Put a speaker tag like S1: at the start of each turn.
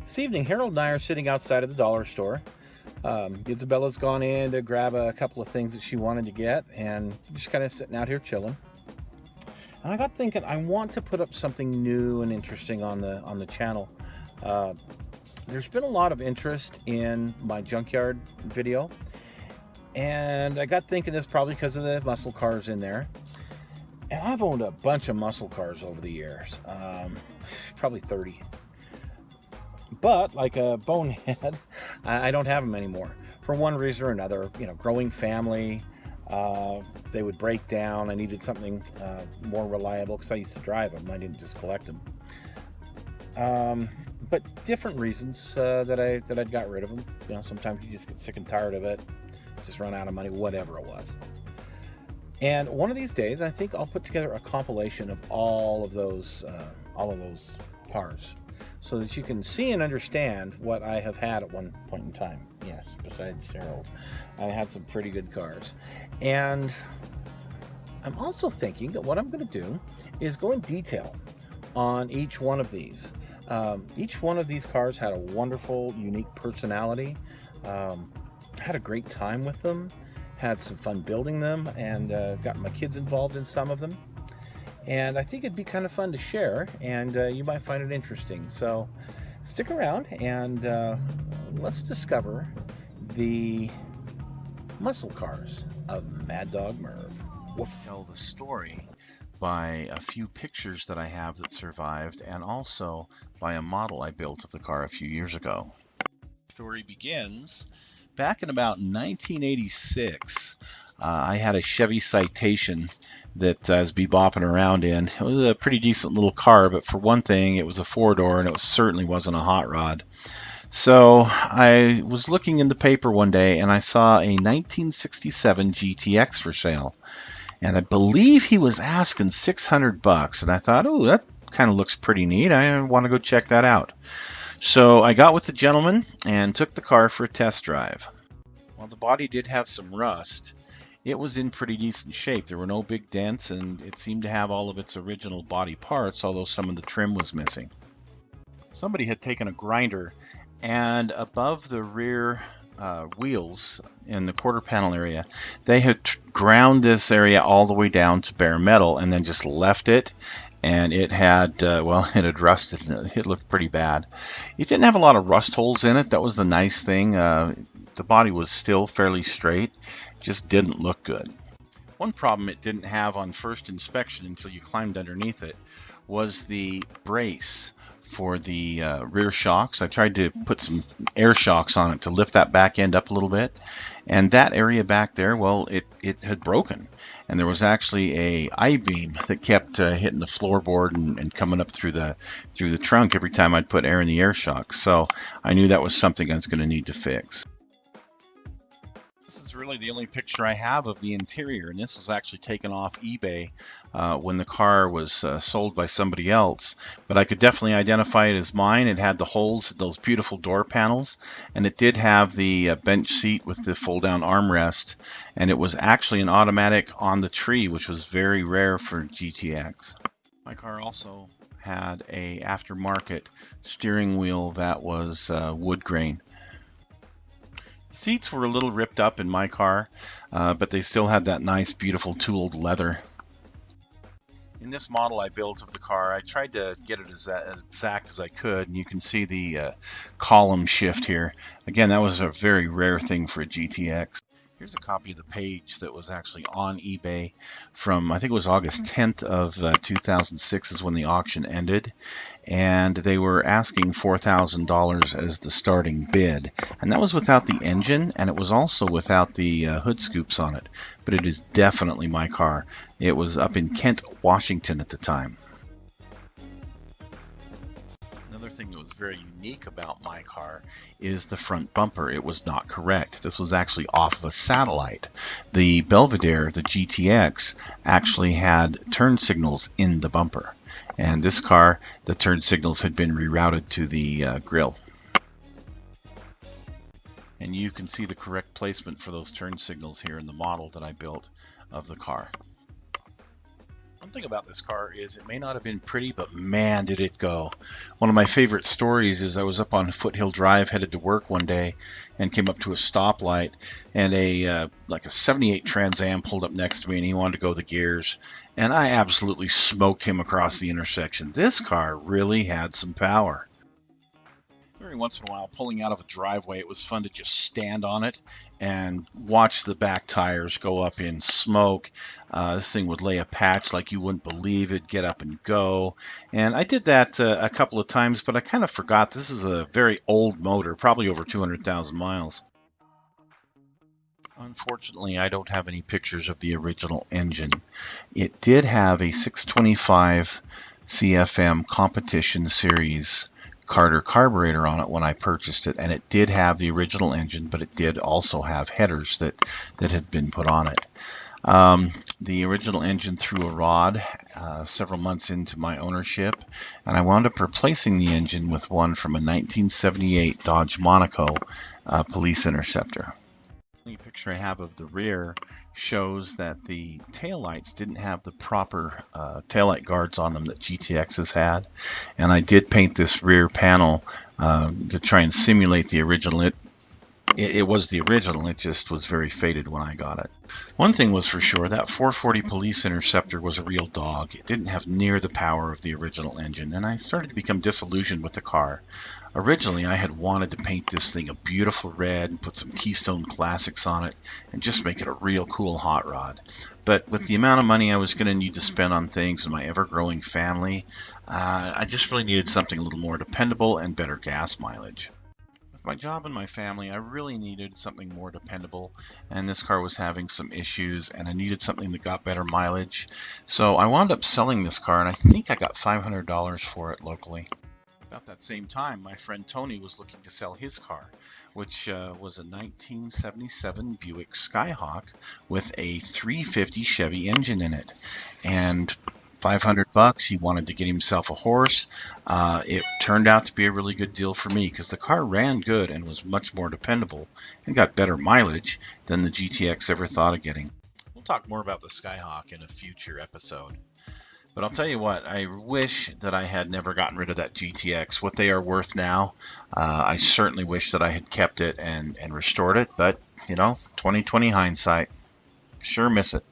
S1: This evening, Harold and I are sitting outside of the dollar store. Isabella's gone in to grab a couple of things that she wanted to get, and just kind of sitting out here chilling. And I got thinking, I want to put up something new and interesting on the channel. There's been a lot of interest in my junkyard video, and I got thinking it's probably because of the muscle cars in there. And I've owned a bunch of muscle cars over the years, probably 30. But like a bonehead, I don't have them anymore for one reason or another. You know, growing family, they would break down. I needed something more reliable because I used to drive them. I didn't just collect them. But different reasons that I'd got rid of them. You know, sometimes you just get sick and tired of it, just run out of money, whatever it was. And one of these days, I think I'll put together a compilation of all of those cars, so that you can see and understand what I have had at one point in time. Yes, besides Harold, I had some pretty good cars. And I'm also thinking that what I'm going to do is go in detail on each one of these. Each one of these cars had a wonderful, unique personality. I had a great time with them, had some fun building them, and got my kids involved in some of them. And I think it'd be kind of fun to share, and you might find it interesting. So stick around and let's discover the muscle cars of Mad Dog Merv.
S2: Woof. Tell the story by a few pictures that I have that survived, and also by a model I built of the car a few years ago. The story begins back in about 1986. I had a Chevy Citation that I was bebopping around in. It was a pretty decent little car, but for one thing, it was a four-door, and it certainly wasn't a hot rod. So I was looking in the paper one day, and I saw a 1967 GTX for sale. And I believe he was asking $600, and I thought, oh, that kind of looks pretty neat. I want to go check that out. So I got with the gentleman and took the car for a test drive. While the body did have some rust, it was in pretty decent shape. There were no big dents, and it seemed to have all of its original body parts, although some of the trim was missing. Somebody had taken a grinder, and above the rear wheels in the quarter panel area, they had ground this area all the way down to bare metal and then just left it. And it had, it had rusted, and it looked pretty bad. It didn't have a lot of rust holes in it. That was the nice thing. The body was still fairly straight, just didn't look good. One problem it didn't have on first inspection until you climbed underneath it was the brace for the rear shocks. I tried to put some air shocks on it to lift that back end up a little bit, and that area back there, well, it had broken. And there was actually a I-beam that kept hitting the floorboard and coming up through the trunk every time I'd put air in the air shock. So I knew that was something I was going to need to fix. This is really the only picture I have of the interior, and this was actually taken off eBay when the car was sold by somebody else. But I could definitely identify it as mine. It had the holes, those beautiful door panels, and it did have the bench seat with the fold-down armrest, and it was actually an automatic on the tree, which was very rare for GTX. My car also had a aftermarket steering wheel that was wood grain. Seats were a little ripped up in my car, but they still had that nice, beautiful tooled leather. In this model I built of the car, I tried to get it as exact as I could, and you can see the column shift here. Again, that was a very rare thing for a GTX. Here's a copy of the page that was actually on eBay from, I think it was August 10th of 2006 is when the auction ended. And they were asking $4,000 as the starting bid. And that was without the engine, and it was also without the hood scoops on it. But it is definitely my car. It was up in Kent, Washington at the time. Another thing that was very unique about my car is the front bumper. It was not correct. This was actually off of a satellite. The Belvedere, the GTX, actually had turn signals in the bumper. And this car, the turn signals had been rerouted to the grille. And you can see the correct placement for those turn signals here in the model that I built of the car. One thing about this car is it may not have been pretty, but man, did it go. One of my favorite stories is I was up on Foothill Drive headed to work one day and came up to a stoplight, and like a 78 Trans Am pulled up next to me, and he wanted to go the gears, and I absolutely smoked him across the intersection. This car really had some power. Every once in a while, pulling out of a driveway, it was fun to just stand on it and watch the back tires go up in smoke. This thing would lay a patch like you wouldn't believe it, get up and go. And I did that a couple of times, but I kind of forgot this is a very old motor, probably over 200,000 miles. Unfortunately, I don't have any pictures of the original engine. It did have a 625 CFM Competition Series Carter carburetor on it when I purchased it, and it did have the original engine, but it did also have headers that had been put on it. The original engine threw a rod several months into my ownership, and I wound up replacing the engine with one from a 1978 Dodge Monaco police interceptor. The picture I have of the rear shows that the taillights didn't have the proper taillight guards on them that GTXs had, and I did paint this rear panel to try and simulate the original. It was the original, it just was very faded when I got it. One thing was for sure, that 440 Police Interceptor was a real dog. It didn't have near the power of the original engine, and I started to become disillusioned with the car. Originally, I had wanted to paint this thing a beautiful red and put some Keystone Classics on it and just make it a real cool hot rod. But with the amount of money I was going to need to spend on things and my ever-growing family, I just really needed something a little more dependable and better gas mileage. With my job and my family, I really needed something more dependable, and this car was having some issues, and I needed something that got better mileage. So I wound up selling this car, and I think I got $500 for it locally. About that same time, my friend Tony was looking to sell his car, which was a 1977 Buick Skyhawk with a 350 Chevy engine in it. And $500, he wanted to get himself a horse. It turned out to be a really good deal for me because the car ran good and was much more dependable and got better mileage than the GTX ever thought of getting. We'll talk more about the Skyhawk in a future episode. But I'll tell you what, I wish that I had never gotten rid of that GTX. What they are worth now, I certainly wish that I had kept it and restored it. But, 20/20 hindsight, sure miss it.